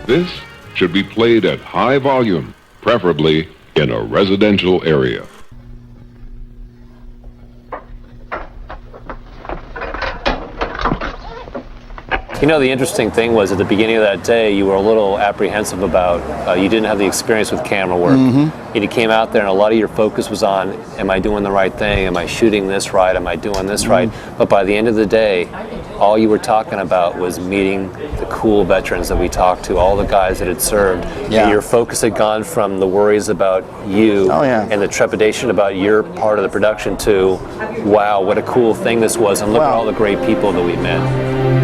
This should be played at high volume, preferably in a residential area. You know, the interesting thing was at the beginning of that day, you were a little apprehensive about, you didn't have the experience with camera work. And you came out there and a lot of your focus was on, am I doing the right thing? Am I shooting this right? Am I doing this right? But by the end of the day, all you were talking about was meeting the cool veterans that we talked to, all the guys that had served. Yeah. And your focus had gone from the worries about you and the trepidation about your part of the production to, wow, what a cool thing this was, and look at all the great people that we met.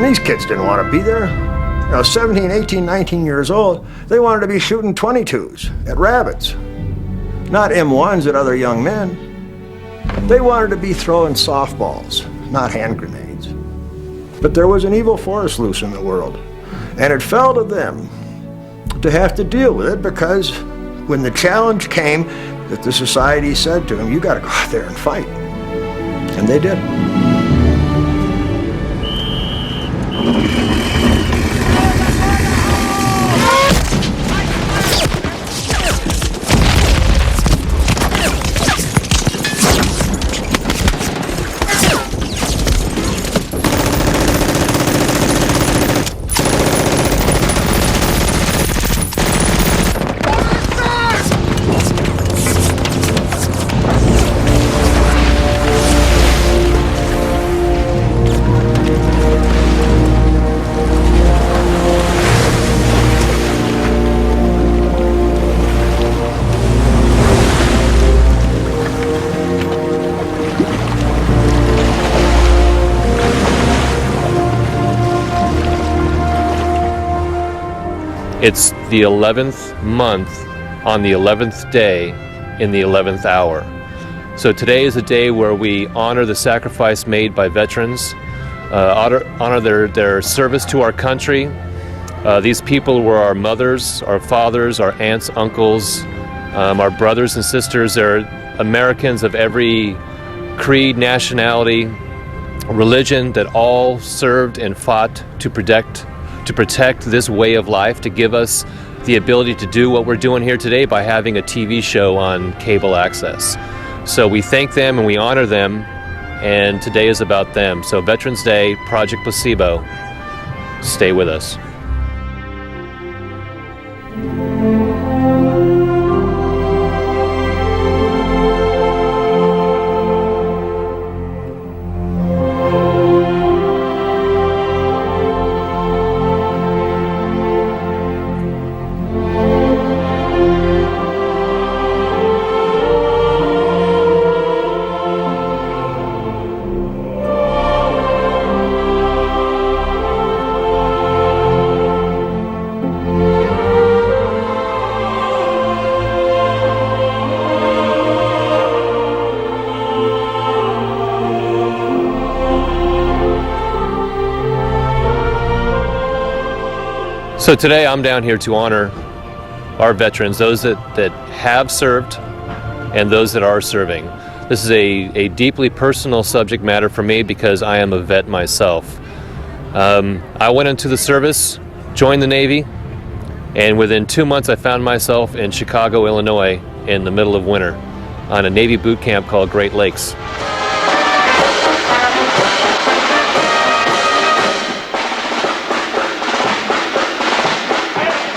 These kids didn't want to be there. You know, 17, 18, 19 years old, they wanted to be shooting 22s at rabbits, not M1s at other young men. They wanted to be throwing softballs, not hand grenades. But there was an evil force loose in the world, and it fell to them to have to deal with it, because when the challenge came that the society said to them, you got to go out there and fight. And they did. It's the 11th month on the 11th day in the 11th hour. So today is a day where we honor the sacrifice made by veterans, honor their service to our country. These people were our mothers, our fathers, our aunts, uncles, our brothers and sisters. They're Americans of every creed, nationality, religion, that all served and fought to protect this way of life, to give us the ability to do what we're doing here today by having a TV show on cable access. So we thank them and we honor them, and today is about them. So Veterans Day, Project Placebo, stay with us. So today I'm down here to honor our veterans, those that have served and those that are serving. This is a deeply personal subject matter for me because I am a vet myself. I went into the service, joined the Navy, and within 2 months I found myself in Chicago, Illinois in the middle of winter on a Navy boot camp called Great Lakes.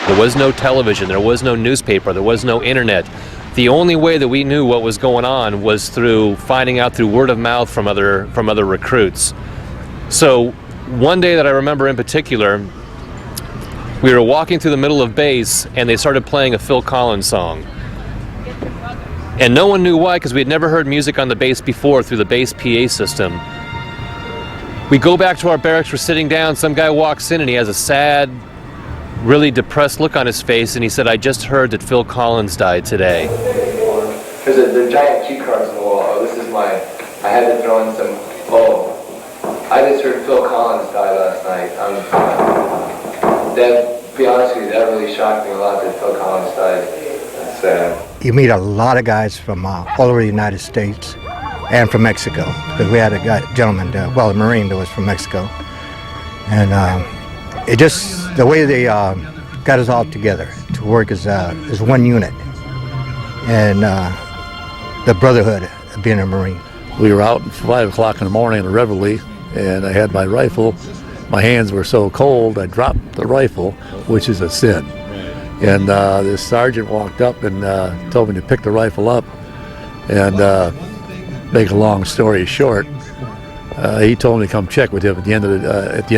There was no television, there was no newspaper, there was no internet. The only way that we knew what was going on was through finding out through word of mouth from other recruits. So one day that I remember in particular, we were walking through the middle of base and they started playing a Phil Collins song. And no one knew why, because we had never heard music on the base before through the base PA system. We go back to our barracks, we're sitting down, some guy walks in and he has a sad, really depressed look on his face, and he said, I just heard that Phil Collins died today. There's giant cue cards on the wall. Oh, this is mine. I had to throw in some, I just heard Phil Collins die last night. To be honest with you, that really shocked me a lot that Phil Collins died. That's sad. You meet a lot of guys from all over the United States, and from Mexico, because we had a gentleman, a Marine that was from Mexico. And it just, the way they got us all together to work as one unit, and the brotherhood of being a Marine. We were out at 5 o'clock in the morning in a reveille, and I had my rifle. My hands were so cold, I dropped the rifle, which is a sin. And this sergeant walked up and told me to pick the rifle up. And make a long story short, he told me to come check with him at the end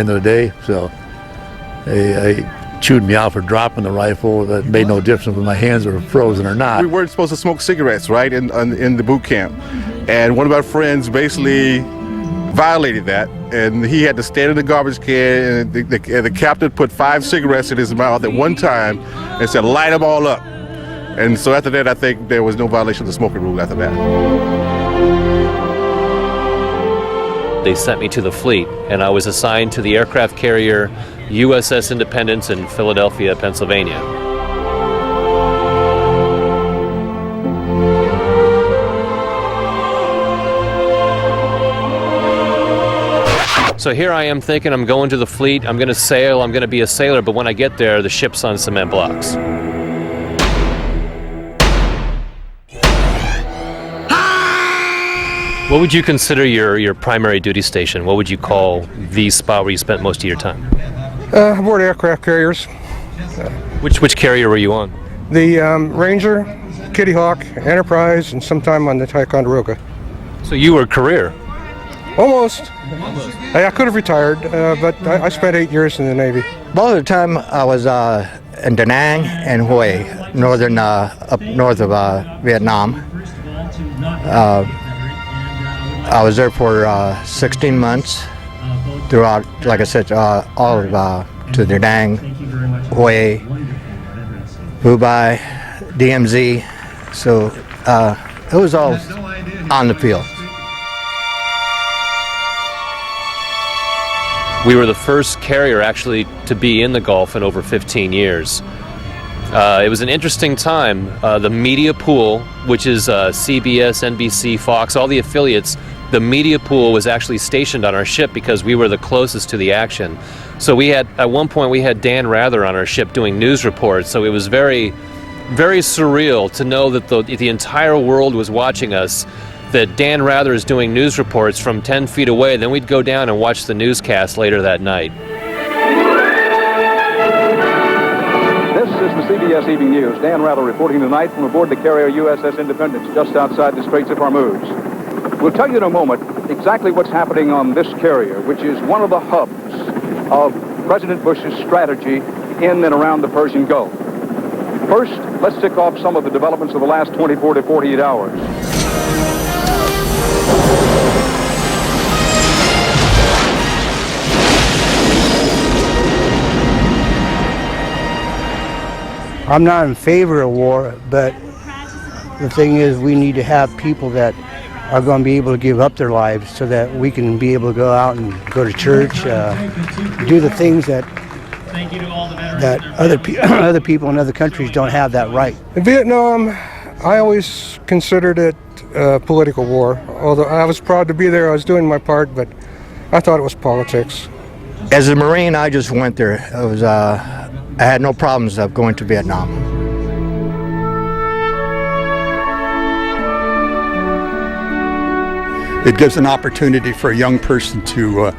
of the day. So he chewed me out for dropping the rifle. That made no difference whether my hands were frozen or not. We weren't supposed to smoke cigarettes, right, in the boot camp. And one of our friends basically violated that, and he had to stand in the garbage can, and the captain put 5 cigarettes in his mouth at one time and said, "Light them all up." And so after that, I think there was no violation of the smoking rule after that. They sent me to the fleet, and I was assigned to the aircraft carrier USS Independence in Philadelphia, Pennsylvania. So here I am thinking I'm going to the fleet, I'm going to sail, I'm going to be a sailor, but when I get there, the ship's on cement blocks. What would you consider your primary duty station? What would you call the spot where you spent most of your time? Aboard aircraft carriers. Which carrier were you on? The Ranger, Kitty Hawk, Enterprise, and sometime on the Ticonderoga. So you were career? Almost. I could have retired, but I spent 8 years in the Navy. Most of the time I was in Da Nang and Hue, up north of Vietnam. I was there for 16 months throughout, like I said, all of to Da Nang, Hue, Phu Bai, DMZ. So it was all on the field. We were the first carrier actually to be in the Gulf in over 15 years. It was an interesting time. The media pool, which is CBS, NBC, Fox, all the affiliates, the media pool was actually stationed on our ship because we were the closest to the action. So we had, at one point, we had Dan Rather on our ship doing news reports. So it was very, very surreal to know that the entire world was watching us, that Dan Rather is doing news reports from 10 feet away. Then we'd go down and watch the newscast later that night. This is the CBS Evening News. Dan Rather reporting tonight from aboard the carrier USS Independence, just outside the Straits of Hormuz. We'll tell you in a moment exactly what's happening on this carrier, which is one of the hubs of President Bush's strategy in and around the Persian Gulf. First, let's tick off some of the developments of the last 24 to 48 hours. I'm not in favor of war, but the thing is we need to have people that are going to be able to give up their lives so that we can be able to go out and go to church, do the things that other people in other countries don't have that right. In Vietnam, I always considered it a political war. Although I was proud to be there, I was doing my part, but I thought it was politics. As a Marine, I just went there. I had no problems of going to Vietnam. It gives an opportunity for a young person to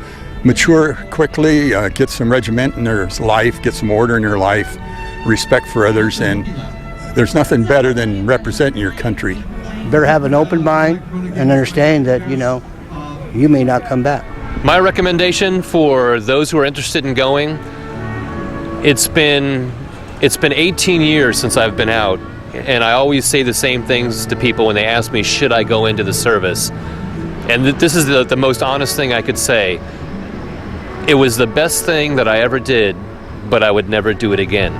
mature quickly, get some regiment in their life, get some order in their life, respect for others, and there's nothing better than representing your country. You better have an open mind and understand that, you may not come back. My recommendation for those who are interested in going, it's been 18 years since I've been out, and I always say the same things to people when they ask me, should I go into the service? And this is the most honest thing I could say. It was the best thing that I ever did, but I would never do it again.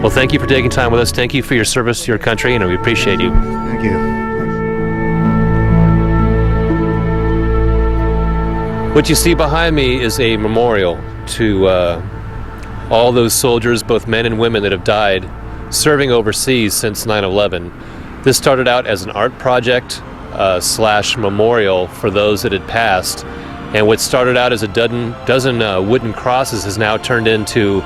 Well, thank you for taking time with us. Thank you for your service to your country, and we appreciate you. Thank you. What you see behind me is a memorial to all those soldiers, both men and women, that have died serving overseas since 9/11. This started out as an art project. slash memorial for those that had passed. And what started out as a dozen wooden crosses has now turned into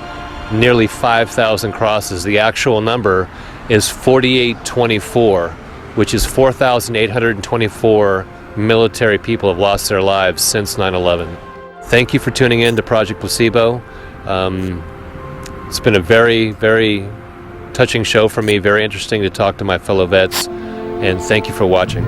nearly 5,000 crosses. The actual number is 4824, which is 4,824 military people have lost their lives since 9/11. Thank you for tuning in to Project Placebo. It's been a very, very touching show for me, very interesting to talk to my fellow vets, and thank you for watching.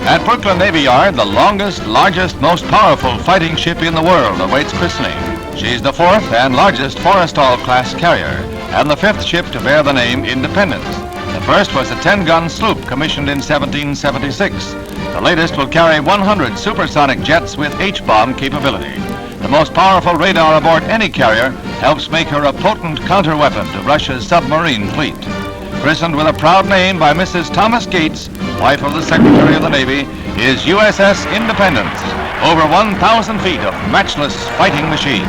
At Brooklyn Navy Yard, the longest, largest, most powerful fighting ship in the world awaits christening. She's the 4th and largest Forrestal-class carrier, and the 5th ship to bear the name Independence. The first was a 10-gun sloop commissioned in 1776. The latest will carry 100 supersonic jets with H-bomb capability. The most powerful radar aboard any carrier helps make her a potent counter-weapon to Russia's submarine fleet. Christened with a proud name by Mrs. Thomas Gates, wife of the Secretary of the Navy, is USS Independence, over 1,000 feet of matchless fighting machine.